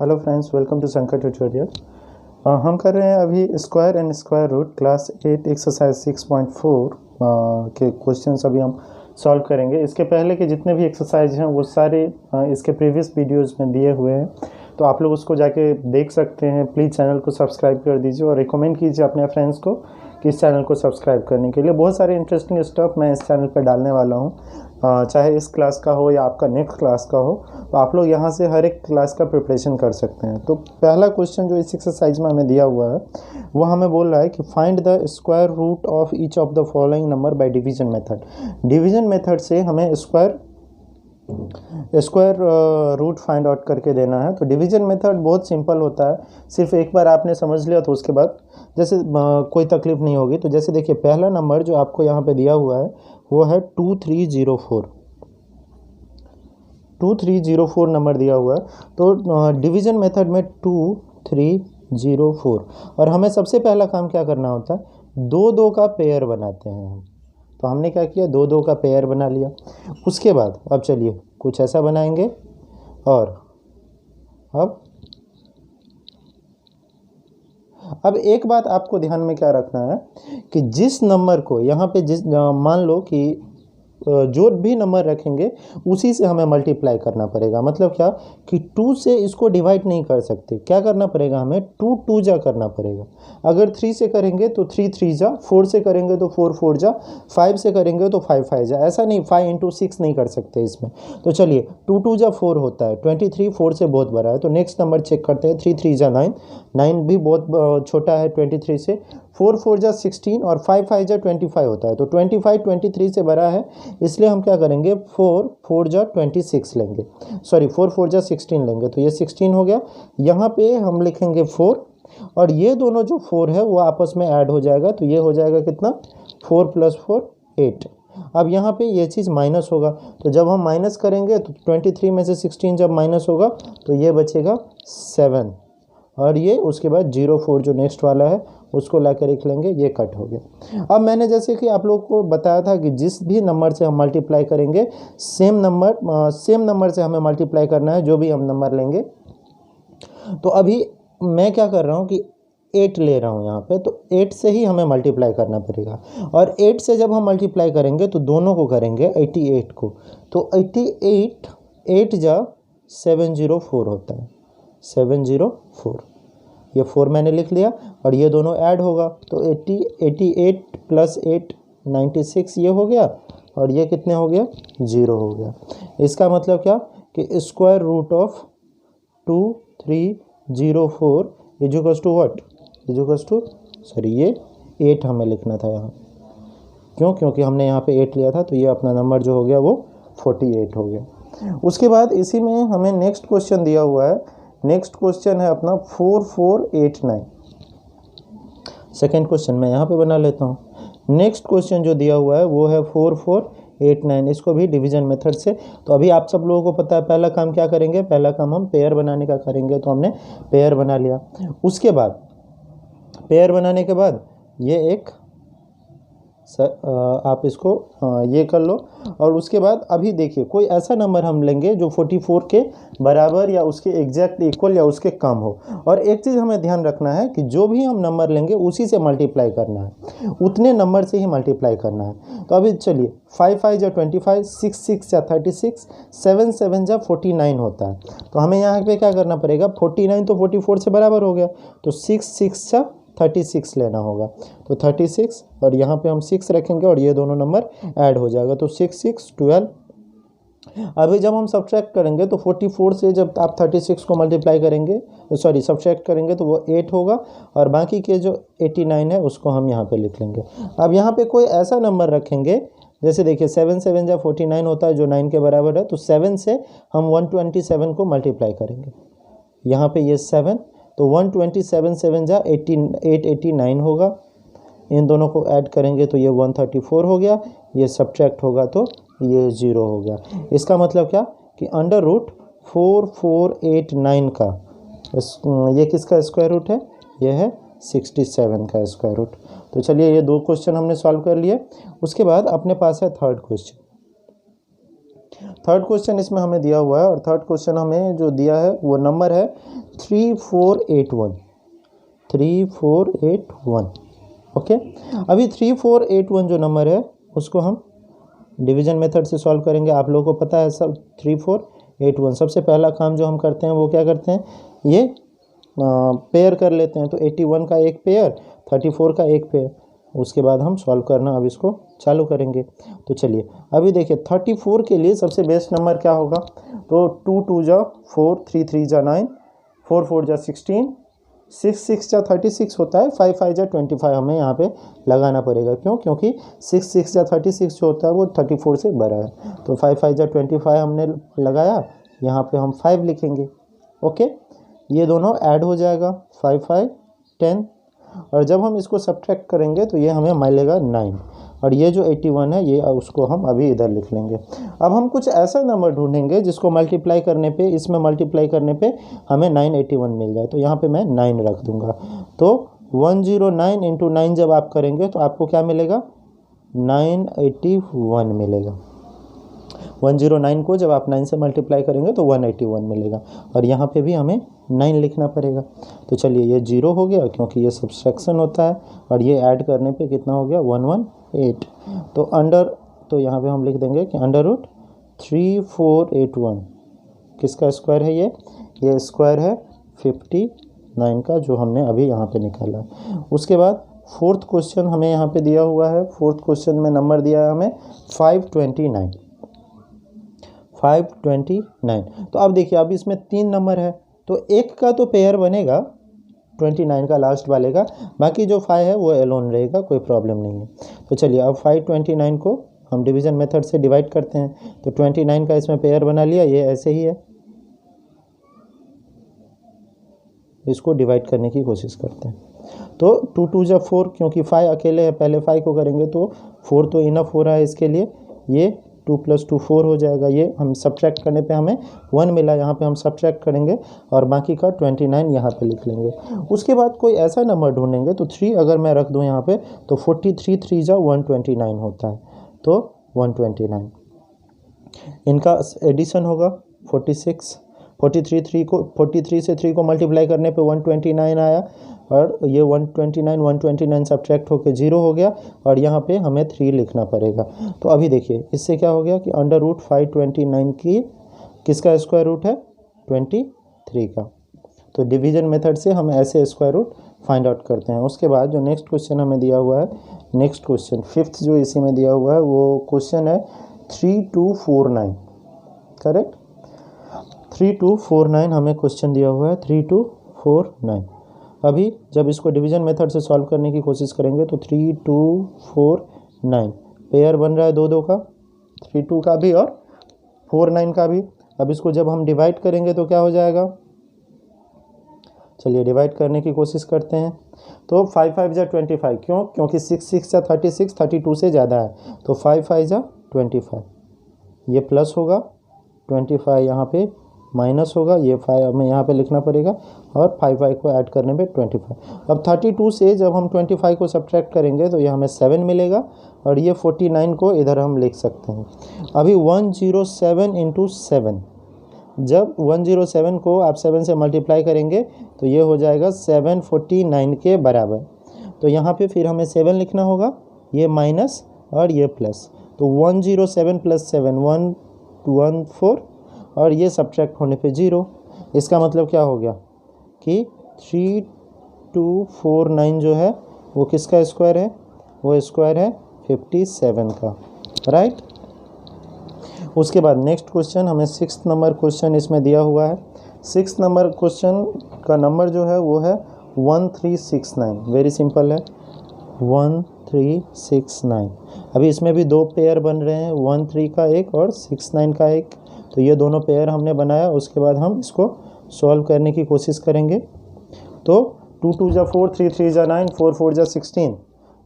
Hello friends, welcome to Shankar tutorial. हम कर रहे हैं अभी square and square root class 8 exercise 6.4 के क्वेश्चंस अभी हम सॉल्व करेंगे। इसके पहले के जितने भी एक्सरसाइज हैं वो सारे इसके प्रीवियस वीडियोस में दिए हुए हैं, तो आप लोग उसको जाके देख सकते हैं। प्लीज़ चैनल को सब्सक्राइब कर दीजिए और रिकमेंड कीजिए अपने फ्रेंड्स को कि इस चैनल को सब्सक्राइब करने के लिए। बहुत सारे इंटरेस्टिंग स्टफ मैं इस चैनल पर डालने वाला हूँ, चाहे इस क्लास का हो या आपका नेक्स्ट क्लास का हो, तो आप लोग यहाँ से हर एक क्लास का प्रिपरेशन कर सकते हैं। तो पहला क्वेश्चन जो इस एक्सरसाइज में हमें दिया हुआ है वो हमें बोल रहा है कि find the square root of each of the following number by division method. Division method से हमें स्क्वायर रूट फाइंड आउट करके देना है। तो डिवीजन मेथड बहुत सिंपल होता है, सिर्फ एक बार आपने समझ लिया तो उसके बाद जैसे कोई तकलीफ नहीं होगी। तो जैसे देखिए, पहला नंबर जो आपको यहाँ पे दिया हुआ है वो है 2304 नंबर दिया हुआ है। तो डिवीजन मेथड में 2304, और हमें सबसे पहला काम क्या करना होता है, दो दो का पेयर बनाते हैं हम। तो हमने क्या किया, दो दो का पेयर बना लिया। उसके बाद अब चलिए कुछ ऐसा बनाएंगे, और अब एक बात आपको ध्यान में क्या रखना है कि जिस नंबर को यहाँ पे मान लो कि जो भी नंबर रखेंगे उसी से हमें मल्टीप्लाई करना पड़ेगा। मतलब क्या कि 2 से इसको डिवाइड नहीं कर सकते, क्या करना पड़ेगा हमें, 2 2 जा करना पड़ेगा। अगर 3 से करेंगे तो 3 3 जा, 4 से करेंगे तो 4 4 जा, 5 से करेंगे तो 5 5 जा। ऐसा नहीं 5 इंटू 6 नहीं कर सकते इसमें। तो चलिए 2 2 जा 4 होता है, 23 4 से बहुत बड़ा है। तो नेक्स्ट नंबर चेक करते हैं, 3 3 जा 9, 9 भी बहुत छोटा है 23 से। 4 4 जा 16 और 5 5 जा 25 होता है। तो 25 23 से बड़ा है, इसलिए हम क्या करेंगे, 4 4 जा 26 लेंगे, सॉरी 4 4 जा 16 लेंगे। तो ये 16 हो गया। यहाँ पे हम लिखेंगे 4, और ये दोनों जो 4 है वो आपस में ऐड हो जाएगा। तो ये हो जाएगा कितना, 4 + 4 8। अब यहाँ पे ये चीज़ माइनस होगा, तो जब हम माइनस करेंगे तो 23 में से 16 जब माइनस होगा तो ये बचेगा 7, और ये उसके बाद 04 जो नेक्स्ट वाला है उसको ला कर लिख लेंगे, ये कट हो गया। अब मैंने जैसे कि आप लोग को बताया था कि जिस भी नंबर से हम मल्टीप्लाई करेंगे सेम नंबर से हमें मल्टीप्लाई करना है, जो भी हम नंबर लेंगे। तो अभी मैं क्या कर रहा हूँ कि 8 ले रहा हूँ यहाँ पे, तो 8 से ही हमें मल्टीप्लाई करना पड़ेगा। और 8 से जब हम मल्टीप्लाई करेंगे तो दोनों को करेंगे, 88 को। तो 88 8 जा 704 होता है, 704। ये 4 मैंने लिख लिया, और ये दोनों ऐड होगा तो 88 + 8 96 ये हो गया, और ये कितने हो गया, 0 हो गया। इसका मतलब क्या कि square root of 2304 equals to what, ये 8 हमें लिखना था यहाँ। क्यों, क्योंकि हमने यहाँ पे 8 लिया था, तो ये अपना नंबर जो हो गया वो 48 हो गया। उसके बाद इसी में हमें नेक्स्ट क्वेश्चन दिया हुआ है। नेक्स्ट क्वेश्चन है अपना 4489। सेकेंड क्वेश्चन मैं यहाँ पे बना लेता हूँ। नेक्स्ट क्वेश्चन जो दिया हुआ है वो है 4489, इसको भी डिवीजन मेथड से। तो अभी आप सब लोगों को पता है पहला काम क्या करेंगे, पहला काम हम पेयर बनाने का करेंगे। तो हमने पेयर बना लिया। उसके बाद पेयर बनाने के बाद ये एक आप इसको ये कर लो, और उसके बाद अभी देखिए कोई ऐसा नंबर हम लेंगे जो 44 के बराबर या उसके एग्जैक्ट इक्वल या उसके कम हो। और एक चीज़ हमें ध्यान रखना है कि जो भी हम नंबर लेंगे उसी से मल्टीप्लाई करना है, उतने नंबर से ही मल्टीप्लाई करना है। तो अभी चलिए 5 5 जा 25, 6 6 जा 36, 7 7 जा 49 होता है। तो हमें यहाँ पे क्या करना पड़ेगा, 49 तो 44 से बराबर हो गया, तो 6 6 जा 36 लेना होगा। तो 36, और यहाँ पे हम 6 रखेंगे और ये दोनों नंबर ऐड हो जाएगा, तो 6 6 12। अभी जब हम सब्ट्रैक्ट करेंगे तो 44 से जब आप 36 को मल्टीप्लाई करेंगे, सॉरी सब्ट्रैक्ट करेंगे, तो वो 8 होगा, और बाकी के जो 89 है उसको हम यहाँ पे लिख लेंगे। अब यहाँ पे कोई ऐसा नंबर रखेंगे, जैसे देखिए 7 7 जा 49 होता है जो 9 के बराबर है। तो 7 से हम 127 को मल्टीप्लाई करेंगे, यहाँ पे ये 7, तो 127 7 जा 889 होगा। इन दोनों को ऐड करेंगे तो ये 134 हो गया, ये सब्ट्रैक्ट होगा तो ये 0 हो गया। इसका मतलब क्या कि अंडर रूट 4489 का ये किसका स्क्वायर रूट है, ये है 67 का स्क्वायर रूट। तो चलिए ये दो क्वेश्चन हमने सॉल्व कर लिए। उसके बाद अपने पास है थर्ड क्वेश्चन। थर्ड क्वेश्चन इसमें हमें दिया हुआ है और थर्ड क्वेश्चन हमें जो दिया है वो नंबर है 3481, 3481। ओके, अभी 3481 जो नंबर है उसको हम डिवीजन मेथड से सॉल्व करेंगे। आप लोगों को पता है सब 3481। सबसे पहला काम जो हम करते हैं वो क्या करते हैं, ये पेयर कर लेते हैं। तो 81 का एक पेयर, 34 का एक पेयर, उसके बाद हम सॉल्व करना अब इसको चालू करेंगे। तो चलिए अभी देखिए 34 के लिए सबसे बेस्ट नंबर क्या होगा, तो 2 2 जा 4, 3 3 जा 9, 4 4 जा 16, 6 6 जा 36 होता है, 5 5 जा 25 हमें यहाँ पे लगाना पड़ेगा। क्यों? क्योंकि 6 6 जा 36 जो होता है वो 34 से बड़ा है। तो 5 5 जा 25 हमने लगाया, यहाँ पे हम 5 लिखेंगे। ओके, ये दोनों ऐड हो जाएगा, 5 5 10, और जब हम इसको सब्ट्रैक्ट करेंगे तो ये हमें मिलेगा 9, और ये जो 81 है ये उसको हम अभी इधर लिख लेंगे। अब हम कुछ ऐसा नंबर ढूंढेंगे जिसको मल्टीप्लाई करने पे, इसमें मल्टीप्लाई करने पे हमें 981 मिल जाए। तो यहाँ पे मैं 9 रख दूंगा। तो 109 इंटू 9 जब आप करेंगे तो आपको क्या मिलेगा, 981 मिलेगा। 109 को जब आप 9 से मल्टीप्लाई करेंगे तो 181 मिलेगा, और यहाँ पे भी हमें 9 लिखना पड़ेगा। तो चलिए ये 0 हो गया क्योंकि ये सब्सट्रैक्शन होता है, और ये ऐड करने पे कितना हो गया, 118। तो यहाँ पे हम लिख देंगे कि अंडर रूट 3481 किसका स्क्वायर है, ये स्क्वायर है 59 का, जो हमने अभी यहाँ पे निकाला है। उसके बाद फोर्थ क्वेश्चन हमें यहाँ पे दिया हुआ है। फोर्थ क्वेश्चन में नंबर दिया है हमें 529। तो अब देखिए अब इसमें 3 नंबर है, तो एक का तो पेयर बनेगा 29 का लास्ट वाले का, बाकी जो 5 है वो एलोन रहेगा, कोई प्रॉब्लम नहीं है। तो चलिए अब 529 को हम डिवीजन मेथड से डिवाइड करते हैं। तो 29 का इसमें पेयर बना लिया, ये ऐसे ही है, इसको डिवाइड करने की कोशिश करते हैं। तो 2 2 जा 4, क्योंकि 5 अकेले है, पहले 5 को करेंगे तो 4 तो इनफ हो रहा है इसके लिए, ये 2 + 2 4 हो जाएगा। ये हम सब्ट्रैक्ट करने पे हमें 1 मिला, यहाँ पे हम सब्ट्रैक्ट करेंगे और बाकी का 29 यहाँ पे लिख लेंगे। उसके बाद कोई ऐसा नंबर ढूंढेंगे, तो 3 अगर मैं रख दूँ यहाँ पे तो 43 3 जा 129 होता है, तो 129। इनका एडिशन होगा 46, 43 से 3 को मल्टीप्लाई करने पे 129 आया, और ये 129 सब्ट्रैक्ट होकर 0 हो गया, और यहाँ पे हमें 3 लिखना पड़ेगा। तो अभी देखिए इससे क्या हो गया कि अंडर रूट 529 की किसका स्क्वायर रूट है, 23 का। तो डिवीजन मेथड से हम ऐसे स्क्वायर रूट फाइंड आउट करते हैं। उसके बाद जो नेक्स्ट क्वेश्चन हमें दिया हुआ है, नेक्स्ट क्वेश्चन फिफ्थ जो इसी में दिया हुआ है वो क्वेश्चन है 3249, करेक्ट। 3249 हमें क्वेश्चन दिया हुआ है, 3249। अभी जब इसको डिवीजन मेथड से सॉल्व करने की कोशिश करेंगे तो 3249 पेयर बन रहा है 2 2 का, 32 का भी और 49 का भी। अब इसको जब हम डिवाइड करेंगे तो क्या हो जाएगा, चलिए डिवाइड करने की कोशिश करते हैं। तो 5 5 जा 25, क्यों? क्योंकि 6 6 जा 36, 32 से ज़्यादा है, तो 5 5 जा 25, ये प्लस होगा, 25 यहाँ पे माइनस होगा, ये 5 हमें यहाँ पे लिखना पड़ेगा, और 5 5 को ऐड करने पे 25। अब 32 से जब हम 25 को सब्ट्रैक्ट करेंगे तो ये हमें 7 मिलेगा, और ये 49 को इधर हम लिख सकते हैं। अभी 107 इंटू 7, जब 107 को आप 7 से मल्टीप्लाई करेंगे तो ये हो जाएगा 749 के बराबर। तो यहाँ पे फिर हमें 7 लिखना होगा, ये माइनस और ये प्लस, तो 107 + 7 114, और ये सब्ट्रैक्ट होने पे 0। इसका मतलब क्या हो गया कि 3249 जो है वो किसका स्क्वायर है, वो स्क्वायर है 57 का, राइट। उसके बाद नेक्स्ट क्वेश्चन हमें 6th नंबर क्वेश्चन इसमें दिया हुआ है। 6th नंबर क्वेश्चन का नंबर जो है वो है 1369, वेरी सिंपल है, 1369। अभी इसमें भी 2 पेयर बन रहे हैं, 13 का एक और 69 का एक, तो ये दोनों पेयर हमने बनाया। उसके बाद हम इसको सॉल्व करने की कोशिश करेंगे। तो 2 2 जा 4, 3 3 जा 9, 4 4 जा 16,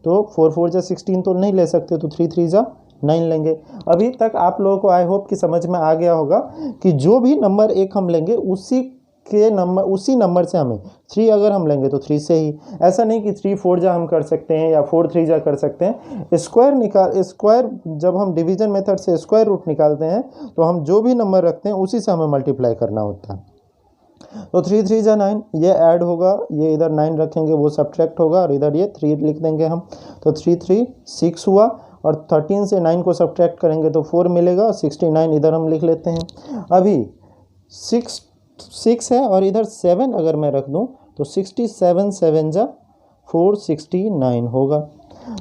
तो 4 4 जा 16 तो नहीं ले सकते, तो 3 3 जा 9 लेंगे। अभी तक आप लोगों को आई होप कि समझ में आ गया होगा कि जो भी नंबर एक हम लेंगे उसी के नंबर, उसी नंबर से हमें 3 अगर हम लेंगे तो 3 से ही, ऐसा नहीं कि 3 4 जा हम कर सकते हैं या 4 3 जा कर सकते हैं। स्क्वायर जब हम डिवीजन मेथड से स्क्वायर रूट निकालते हैं तो हम जो भी नंबर रखते हैं उसी से हमें मल्टीप्लाई करना होता है। तो 3 3 जा 9, ये ऐड होगा, ये इधर 9 रखेंगे वो सब्ट्रैक्ट होगा और इधर ये 3 लिख देंगे हम। तो 3 3 6 हुआ और 13 से 9 को सब्ट्रैक्ट करेंगे तो 4 मिलेगा और 69 इधर हम लिख लेते हैं। अभी 6 है और इधर 7 अगर मैं रख दूं तो 67 7 जा 469 होगा।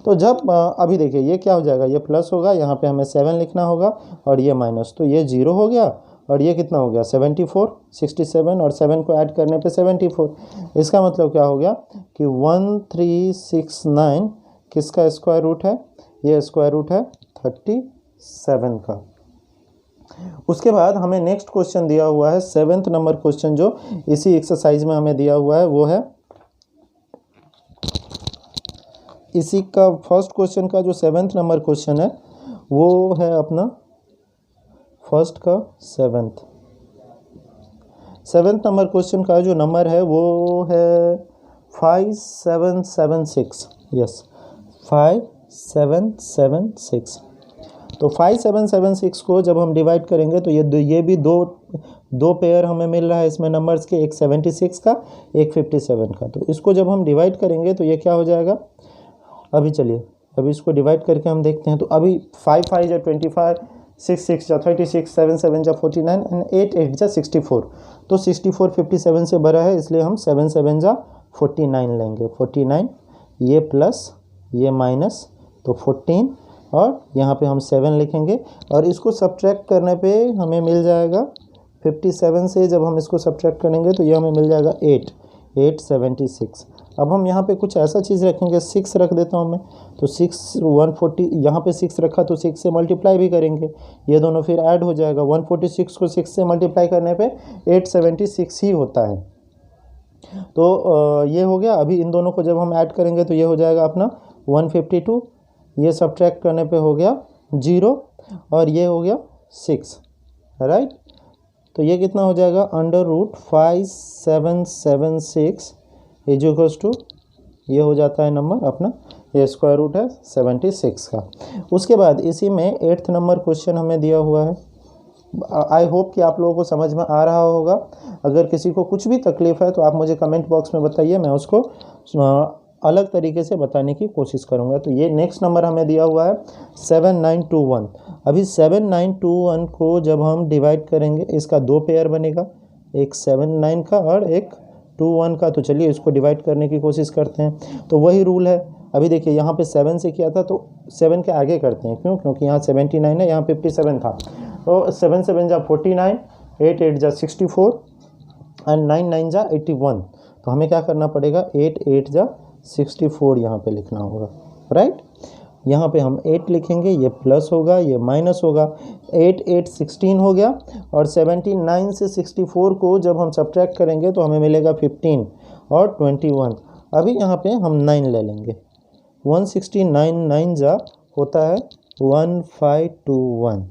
तो जब अभी देखिए ये क्या हो जाएगा, ये प्लस होगा, यहाँ पे हमें 7 लिखना होगा और ये माइनस, तो ये 0 हो गया और ये कितना हो गया 74, 67 और 7 को ऐड करने पे 74। इसका मतलब क्या हो गया कि 1369 किसका स्क्वायर रूट है, ये स्क्वायर रूट है 37 का। उसके बाद हमें नेक्स्ट क्वेश्चन दिया हुआ है 7th नंबर क्वेश्चन, जो इसी एक्सरसाइज में हमें दिया हुआ है, वो है इसी का फर्स्ट क्वेश्चन का जो 7th नंबर क्वेश्चन है वो है अपना फर्स्ट का 7th नंबर क्वेश्चन का जो नंबर है वो है 5776। यस 5776। तो 5776 को जब हम डिवाइड करेंगे तो ये भी दो पेयर हमें मिल रहा है इसमें नंबर्स के, एक 76 का एक 57 का। तो इसको जब हम डिवाइड करेंगे तो ये क्या हो जाएगा, अभी चलिए अभी इसको डिवाइड करके हम देखते हैं। तो अभी 5 5 जा 25, 6 6 जा 36, 7 7 जा 49 एंड 8 8 जा 64। तो 64 57 से बड़ा है, इसलिए हम 7 7 जा 49 लेंगे। 49 ये प्लस ये माइनस तो 14 और यहाँ पे हम 7 लिखेंगे और इसको सब्ट्रैक्ट करने पे हमें मिल जाएगा 57 से जब हम इसको सब्ट्रैक्ट करेंगे तो ये हमें मिल जाएगा 876। अब हम यहाँ पे कुछ ऐसा चीज़ रखेंगे, 6 रख देता हूँ मैं, तो 6 140, यहाँ पे 6 रखा तो 6 से मल्टीप्लाई भी करेंगे, ये दोनों फिर ऐड हो जाएगा। 146 को 6 से मल्टीप्लाई करने पे 876 ही होता है। तो ये हो गया। अभी इन दोनों को जब हम ऐड करेंगे तो ये हो जाएगा अपना 152, ये सब्ट्रैक्ट करने पे हो गया 0 और ये हो गया 6, राइट। तो ये कितना हो जाएगा, under root 5776 is equals to, ये हो जाता है नंबर अपना, ये स्क्वायर रूट है 76 का। उसके बाद इसी में 8th नंबर क्वेश्चन हमें दिया हुआ है। आई होप कि आप लोगों को समझ में आ रहा होगा। अगर किसी को कुछ भी तकलीफ है तो आप मुझे कमेंट बॉक्स में बताइए, मैं उसको अलग तरीके से बताने की कोशिश करूंगा। तो ये नेक्स्ट नंबर हमें दिया हुआ है 7921। अभी 7921 को जब हम डिवाइड करेंगे, इसका 2 पेयर बनेगा, एक 79 का और एक 21 का। तो चलिए इसको डिवाइड करने की कोशिश करते हैं। तो वही रूल है, अभी देखिए यहाँ पे 7 से किया था तो 7 के आगे करते हैं, क्यों, क्योंकि यहाँ 79 है, यहाँ 57 था। तो 7 7 जा 49, 8 8 जा 64 एंड 9 9 जा 81। तो हमें क्या करना पड़ेगा, 8 8 जा 64 यहाँ पे लिखना होगा, राइट। यहाँ पे हम 8 लिखेंगे, ये प्लस होगा ये माइनस होगा, 8 8 16 हो गया और 79 से 64 को जब हम सब्ट्रैक्ट करेंगे तो हमें मिलेगा 15 और 21। अभी यहाँ पे हम 9 ले लेंगे, 169 9 जा होता है 1521।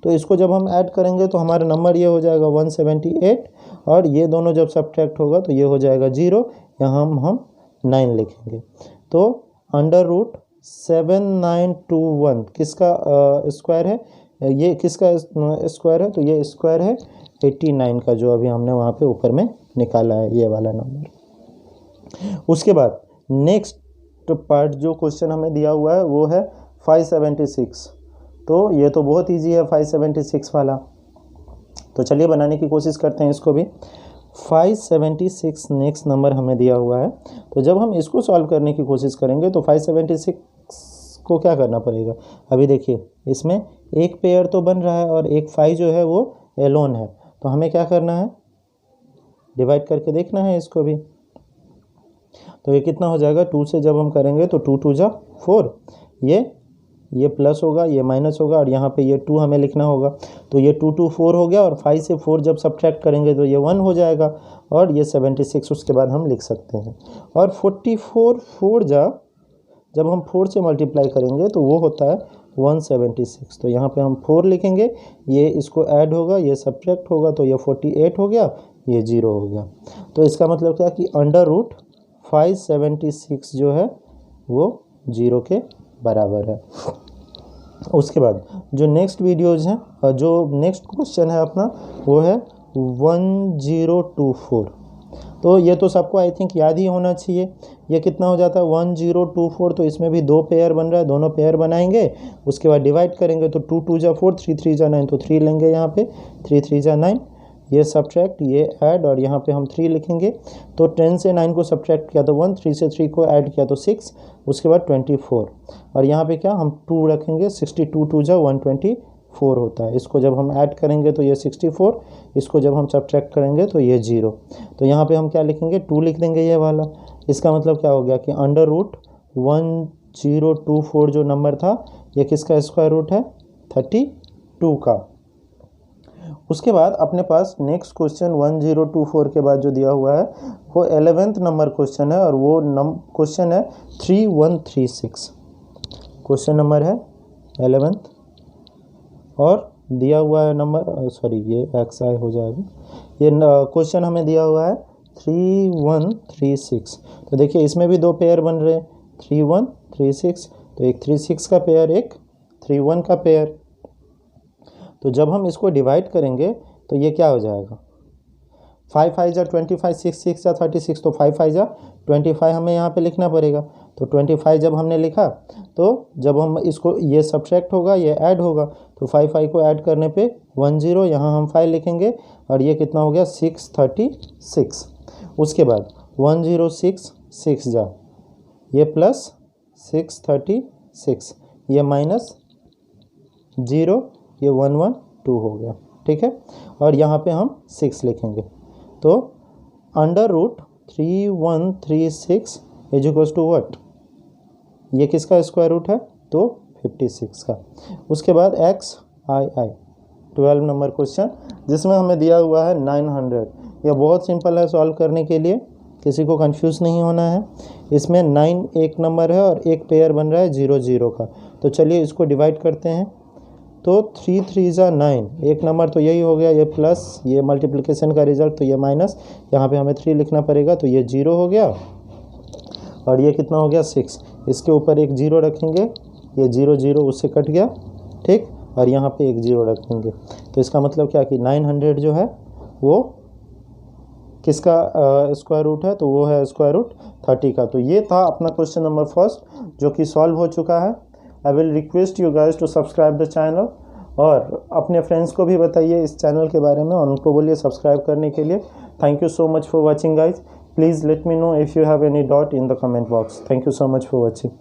तो इसको जब हम ऐड करेंगे तो हमारा नंबर ये हो जाएगा 178 और ये दोनों जब सब्ट्रैक्ट होगा तो ये हो जाएगा 0, यहाँ हम 9 लिखेंगे। तो अंडर रूट 7921 किसका स्क्वायर है, ये किसका स्क्वायर है, तो ये स्क्वायर है 89 का, जो अभी हमने वहाँ पे ऊपर में निकाला है ये वाला नंबर। उसके बाद नेक्स्ट पार्ट जो क्वेश्चन हमें दिया हुआ है वो है 576। तो ये तो बहुत इजी है 576 वाला, तो चलिए बनाने की कोशिश करते हैं इसको भी। 576 नेक्स्ट नंबर हमें दिया हुआ है। तो जब हम इसको सॉल्व करने की कोशिश करेंगे तो 576 को क्या करना पड़ेगा, अभी देखिए इसमें एक पेयर तो बन रहा है और एक 5 जो है वो एलोन है। तो हमें क्या करना है, डिवाइड करके देखना है इसको भी। तो ये कितना हो जाएगा, 2 से जब हम करेंगे तो 2 2 जा 4, ये प्लस होगा ये माइनस होगा और यहाँ पे ये 2 हमें लिखना होगा। तो ये 2 2 4 हो गया और 5 से 4 जब सब्ट्रैक्ट करेंगे तो ये 1 हो जाएगा और ये 76 उसके बाद हम लिख सकते हैं। और 44 4 जा जब हम 4 से मल्टीप्लाई करेंगे तो वो होता है 176। तो यहाँ पे हम 4 लिखेंगे, ये इसको ऐड होगा ये सब्ट्रैक्ट होगा तो ये 48 हो गया, ये 0 हो गया। तो इसका मतलब क्या कि अंडर रूट 576 जो है वो 0 के बराबर है। उसके बाद जो नेक्स्ट वीडियोज़ हैं, जो नेक्स्ट क्वेश्चन है अपना वो है 1024। तो ये तो सबको आई थिंक याद ही होना चाहिए। ये कितना हो जाता है 1024, तो इसमें भी 2 पेयर बन रहा है, दोनों पेयर बनाएंगे, उसके बाद डिवाइड करेंगे तो 2 2 जा 4, 3 3 जा 9, तो 3 लेंगे यहाँ पे, 3 3 जा 9, ये सब्ट्रैक्ट, ये ऐड, और यहाँ पे हम 3 लिखेंगे। तो 10 से 9 को सब्ट्रैक्ट किया तो 1, 3 से 3 को ऐड किया तो 6, उसके बाद 24, और यहाँ पे क्या हम 2 रखेंगे, 62 2 जा 124 होता है। इसको जब हम ऐड करेंगे तो ये 64, इसको जब हम सब्ट्रैक्ट करेंगे तो ये 0। तो यहाँ पे हम क्या लिखेंगे, 2 लिख देंगे ये वाला। इसका मतलब क्या हो गया कि अंडर रूट 1024 जो नंबर था ये किसका स्क्वायर रूट है, 32 का। उसके बाद अपने पास नेक्स्ट क्वेश्चन 1024 के बाद जो दिया हुआ है वो 11th नंबर क्वेश्चन है, और वो क्वेश्चन है 3136। क्वेश्चन नंबर है 11th, और दिया हुआ है नंबर, सॉरी ये XI हो जाएगा। ये क्वेश्चन हमें दिया हुआ है 3136। तो देखिए इसमें भी 2 पेयर बन रहे हैं, 3136, तो एक 36 का पेयर, एक 31 का पेयर। तो जब हम इसको डिवाइड करेंगे तो ये क्या हो जाएगा, 5 5 जा 25, 6 6 जा 36, तो 5 5 जा 25 हमें यहाँ पे लिखना पड़ेगा। तो 25 जब हमने लिखा तो जब हम इसको, ये सब्ट्रैक्ट होगा, ये ऐड होगा, तो 5 5 को ऐड करने पे 10, यहाँ हम 5 लिखेंगे, और ये कितना हो गया 636। उसके बाद 106 6 जा, ये प्लस 636, ये माइनस 0, ये 112 हो गया, ठीक है। और यहाँ पे हम 6 लिखेंगे, तो under root 3136 is equal to what, ये किसका स्क्वायर रूट है, तो 56 का। उसके बाद XII 12 नंबर क्वेश्चन, जिसमें हमें दिया हुआ है 900। यह बहुत सिंपल है सॉल्व करने के लिए, किसी को कंफ्यूज नहीं होना है। इसमें 9 एक नंबर है और एक पेयर बन रहा है 0 0 का। तो चलिए इसको डिवाइड करते हैं। तो 3 3 जा 9, एक नंबर तो यही हो गया, ये प्लस, ये मल्टीप्लिकेशन का रिजल्ट, तो ये माइनस, यहाँ पे हमें 3 लिखना पड़ेगा, तो ये 0 हो गया, और ये कितना हो गया 6। इसके ऊपर एक 0 रखेंगे, ये 0 0 उससे कट गया, ठीक, और यहाँ पे एक 0 रखेंगे। तो इसका मतलब क्या कि 900 जो है वो किसका स्क्वायर रूट है, तो वो है स्क्वायर रूट 30 का। तो ये था अपना क्वेश्चन नंबर फर्स्ट जो कि सॉल्व हो चुका है। I will request you guys to subscribe the channel, और अपने फ्रेंड्स को भी बताइए इस चैनल के बारे में, और उनको बोलिए सब्सक्राइब करने के लिए। Thank you so much for watching guys. Please let me know if you have any doubt in the comment box. Thank you so much for watching.